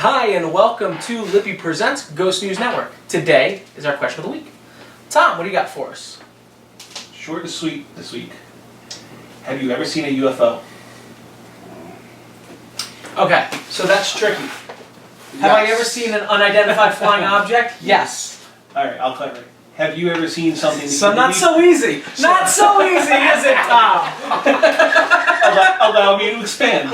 Hi, and welcome to Lippy Presents Ghost News Network. Today is our question of the week. Tom, what do you got for us? Short and sweet this week. Have you ever seen a UFO? Okay, so that's tricky. Have I ever seen an unidentified flying object? Yes. Alright, I'll clarify. Have you ever seen something... So not so easy. Not so easy, is it, Tom? Allow me to expand.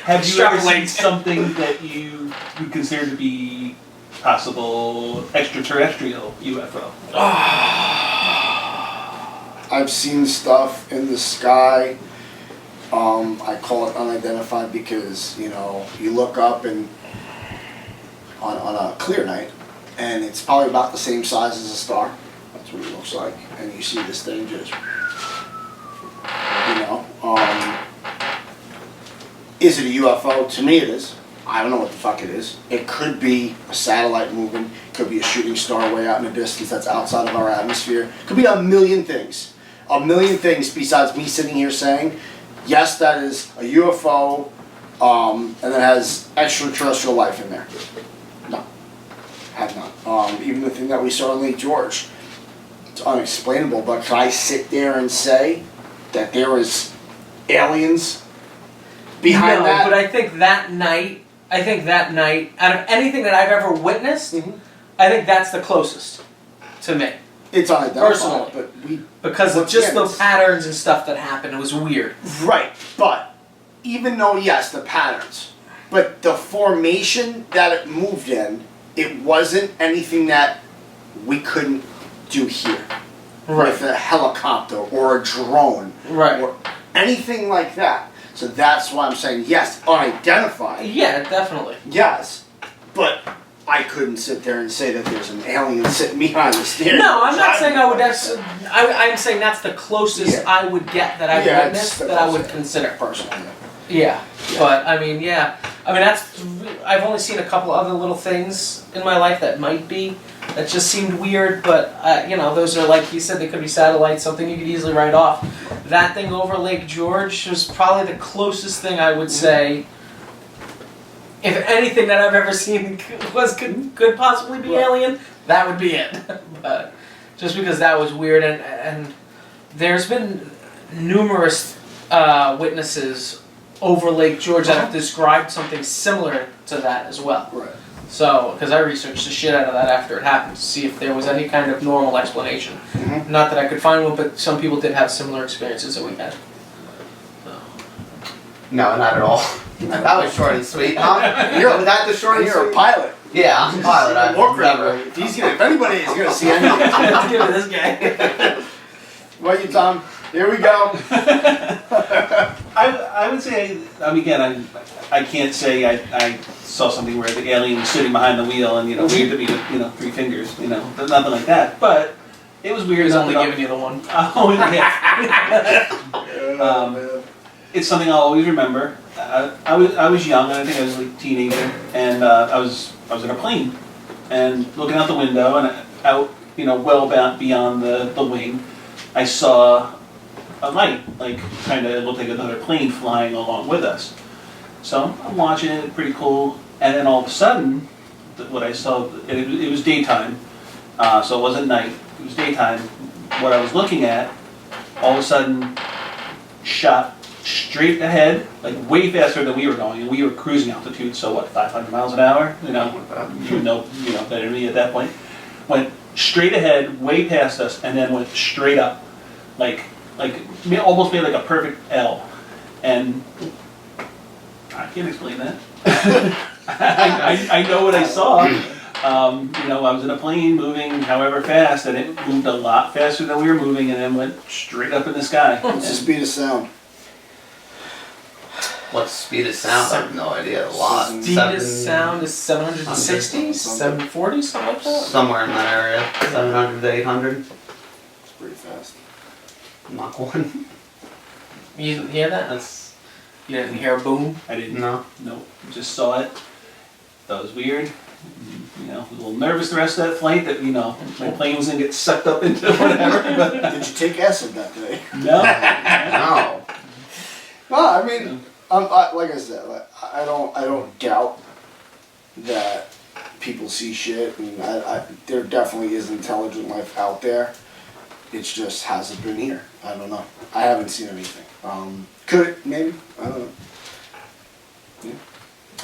Have you ever seen something that you would consider to be possible extraterrestrial UFO? I've seen stuff in the sky. I call it unidentified because, you know, you look up and on a clear night, and it's probably about the same size as a star. That's what it looks like. And you see this thing just, is it a UFO? To me it is. I don't know what the fuck it is. It could be a satellite moving. It could be a shooting star way out in the distance that's outside of our atmosphere. It could be a million things. A million things besides me sitting here saying, yes, that is a UFO, and it has extraterrestrial life in there. No. Have not. Even the thing that we saw in Lake George, it's unexplainable, but can I sit there and say that there was aliens behind that? No, but I think that night, out of anything that I've ever witnessed, I think that's the closest to me. It's unidentified, personally, but because of just the patterns and stuff that happened, it was weird. Right, but even though, yes, the patterns, but the formation that it moved in, it wasn't anything that we couldn't do here. Right. With a helicopter or a drone. Right. Or anything like that. So that's why I'm saying, yes, unidentified. Yeah, definitely. Yes, but I couldn't sit there and say that there's an alien sitting behind the steering. No, I'm not saying I would. I'm saying that's the closest I would get that I've witnessed that I would consider personally. Yeah, but I mean, I've only seen a couple other little things in my life that might be that just seemed weird, but those are, like you said, they could be satellites, something you could easily write off. That thing over Lake George was probably the closest thing I would say. If anything that I've ever seen could possibly be alien, that would be it. But just because that was weird, and there's been numerous witnesses over Lake George that have described something similar to that as well. Right. So, because I researched the shit out of that after it happened to see if there was any kind of normal explanation. Not that I could find one, but some people did have similar experiences that we had. So. No, not at all. That was short and sweet, huh? Was that the short and sweet? You're a pilot. Yeah, I'm a pilot. If anybody is going to see anything, Let's give it this guy. Well, you, Tom. Here we go. I would say, again, I can't say I saw something where the alien was sitting behind the wheel and, waved at me with, 3 fingers, nothing like that. But it was weird. He's only giving you the one. Oh, yeah. It's something I'll always remember. I was young, and I think I was like a teenager, and I was in a plane, and looking out the window, and out, well beyond the wing, I saw a light, like kind of looked like another plane flying along with us. So I'm watching it, pretty cool, and then all of a sudden, what I saw, it was daytime, so it wasn't night, it was daytime. What I was looking at, all of a sudden, shot straight ahead, like way faster than we were going, and we were cruising altitude, so what, 500 miles an hour? You would know, better than me at that point. Went straight ahead, way past us, and then went straight up, like almost made like a perfect L. And I can't explain that. I know what I saw. I was in a plane moving however fast, and it moved a lot faster than we were moving, and then went straight up in the sky. What's the speed of sound? What's speed of sound? I have no idea. A lot. Speed of sound is 760, 740, something like that? Somewhere in that area. 700 to 800. It's pretty fast. Mach 1. You hear that? You didn't hear a boom? I didn't. No. Nope. Just saw it. That was weird. I was a little nervous the rest of that flight that, my plane was going to get sucked up into whatever. But Did you take acid that day? No. No. No, I mean, like I said, I don't doubt that people see shit, and there definitely is intelligent life out there. It just hasn't been here. I don't know. I haven't seen anything. Could it? Maybe. I don't know. Yeah.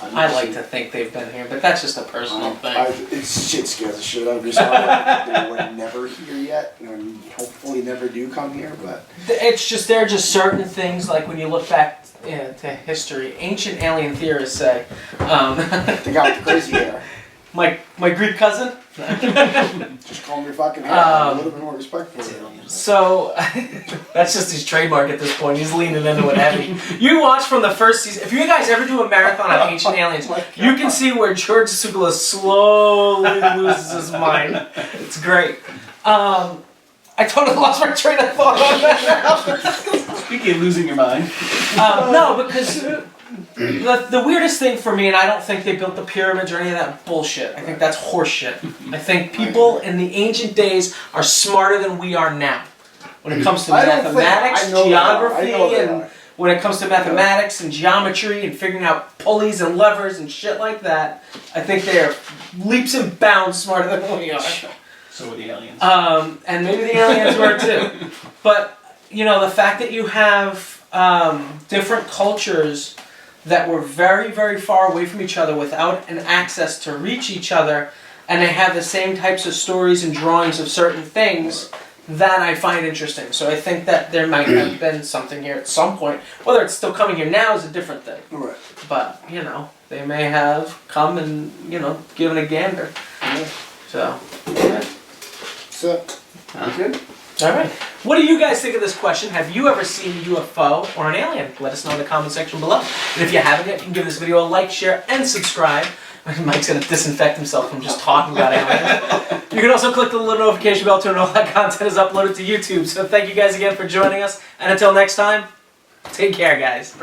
I like to think they've been here, but that's just a personal thing. It's shit scares the shit out of me. So they were never here yet, and hopefully never do come here. But It's just, there are just certain things, like when you look back to history, ancient alien theorists say, they got the crazy hair. my Greek cousin. Just call me fucking hair. A little bit more respect for it. So that's just his trademark at this point. He's leaning into it heavy. You watch from the first season. If you guys ever do a marathon on Ancient Aliens, you can see where George Sugula slowly loses his mind. It's great. I totally lost my train of thought on that. Speaking of losing your mind. No, because the weirdest thing for me, and I don't think they built the pyramids or any of that bullshit. I think that's horseshit. I think people in the ancient days are smarter than we are now. When it comes to mathematics, geography, and when it comes to mathematics and geometry and figuring out pulleys and levers and shit like that, I think they are leaps and bounds smarter than we are. So are the aliens. And maybe the aliens were too. But, you know, the fact that you have different cultures that were very, very far away from each other without an access to reach each other, and they have the same types of stories and drawings of certain things, that I find interesting. So I think that there might have been something here at some point. Whether it's still coming here now is a different thing. Right. But, you know, they may have come and, you know, given a gander. Yeah. So, yeah. So, Sounds good. All right. What do you guys think of this question? Have you ever seen a UFO or an alien? Let us know in the comment section below. And if you haven't yet, you can give this video a like, share, and subscribe. Mike's going to disinfect himself from just talking about aliens. You can also click the little notification bell to know all that content is uploaded to YouTube. So thank you guys again for joining us. And until next time, take care, guys.